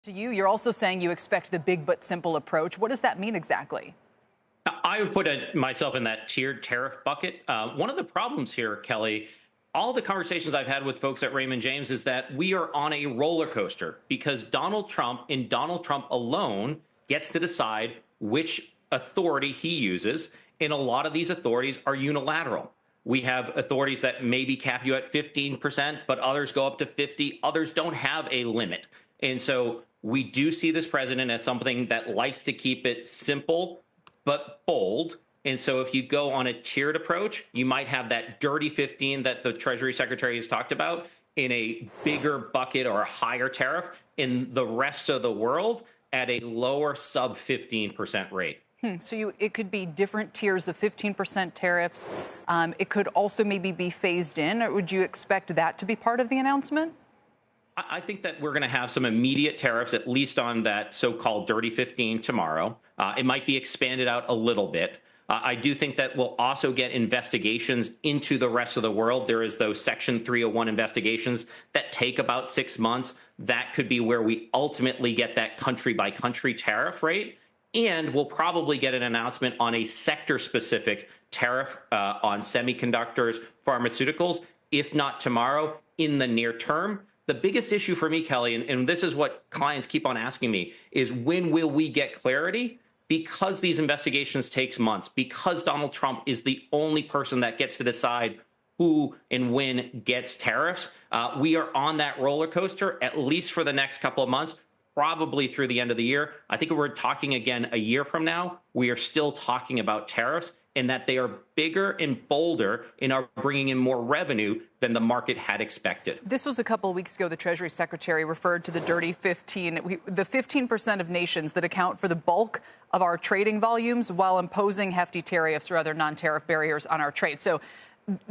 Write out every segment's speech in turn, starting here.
To you, you're also saying you expect the big but simple approach. What does that mean exactly? I would put myself in that tiered tariff bucket. One of the problems here, Kelly, all the conversations I've had with folks at Raymond James is that we are on a roller coaster because Donald Trump and Donald Trump alone gets to decide which authority he uses. And a lot of these authorities are unilateral. We have authorities that maybe cap you at 15%, but others go up to 50. Others don't have a limit. And so we do see this president as something that likes to keep it simple, but bold. And so if you go on a tiered approach, you might have that dirty 15 that the Treasury Secretary has talked about in a bigger bucket or a higher tariff in the rest of the world at a lower sub 15% rate. So it could be different tiers of 15% tariffs. It could also maybe be phased in. Or would you expect that to be part of the announcement? I think that we're going to have some immediate tariffs, at least on that so-called dirty 15 tomorrow. It might be expanded out a little bit. I do think that we'll also get investigations into the rest of the world. There is those Section 301 investigations that take about 6 months. That could be where we ultimately get that country-by-country tariff rate. And we'll probably get an announcement on a sector-specific tariff on semiconductors, pharmaceuticals, if not tomorrow, in the near term. The biggest issue for me, Kelly, and this is what clients keep on asking me, is when will we get clarity? Because these investigations takes months, because Donald Trump is the only person that gets to decide who and when gets tariffs, we are on that roller coaster, at least for the next couple of months, probably through the end of the year. I think if we're talking again a year from now, we are still talking about tariffs and that they are bigger and bolder and are bringing in more revenue than the market had expected. This was a couple of weeks ago. The Treasury Secretary referred to the dirty 15, the 15% of nations that account for the bulk of our trading volumes while imposing hefty tariffs or other non-tariff barriers on our trade. So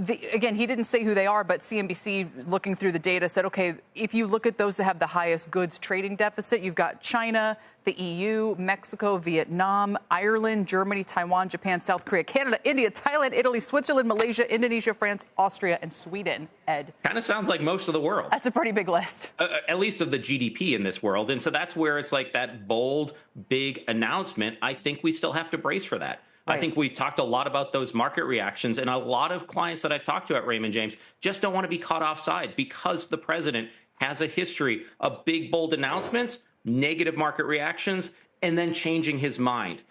again, he didn't say who they are, but CNBC, looking through the data, said, OK, if you look at those that have the highest goods trading deficit, you've got China, the EU, Mexico, Vietnam, Ireland, Germany, Taiwan, Japan, South Korea, Canada, India, Thailand, Italy, Switzerland, Malaysia, Indonesia, France, Austria, and Sweden. Ed. Kind of sounds like most of the world. That's a pretty big list. At least of the GDP in this world. And so that's where it's like that bold, big announcement. I think we still have to brace for that. Right. I think we've talked a lot about those market reactions, and a lot of clients that I've talked to at Raymond James just don't want to be caught offside because the president has a history of big, bold announcements, negative market reactions, and then changing his mind.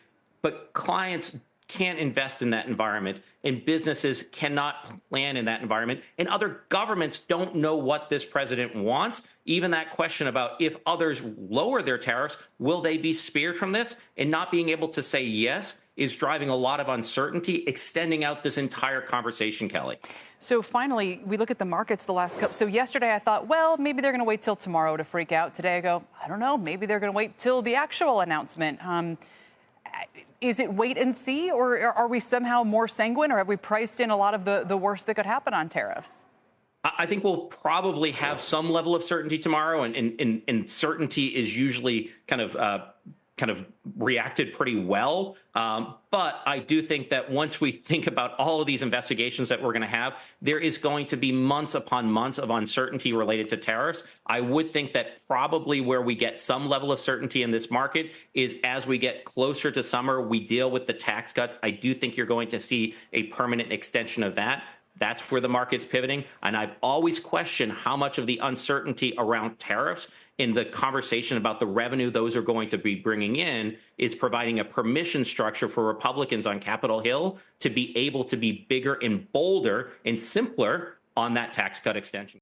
But clients can't invest in that environment, and businesses cannot plan in that environment, and other governments don't know what this president wants. Even that question about if others lower their tariffs, will they be spared from this? And not being able to say yes is driving a lot of uncertainty, extending out this entire conversation, Kelly. So finally, we look at the markets the last couple. So yesterday I thought, well, maybe they're going to wait till tomorrow to freak out. Today I go, I don't know, maybe they're going to wait till the actual announcement. Is it wait and see, or are we somehow more sanguine, or have we priced in a lot of the worst that could happen on tariffs? I think we'll probably have some level of certainty tomorrow, and certainty is usually kind of reacted pretty well. But I do think that once we think about all of these investigations that we're going to have, there is going to be months upon months of uncertainty related to tariffs. I would think that probably where we get some level of certainty in this market is as we get closer to summer, we deal with the tax cuts. I do think you're going to see a permanent extension of that. That's where the market's pivoting. And I've always questioned how much of the uncertainty around tariffs in the conversation about the revenue those are going to be bringing in is providing a permission structure for Republicans on Capitol Hill to be able to be bigger and bolder and simpler on that tax cut extension.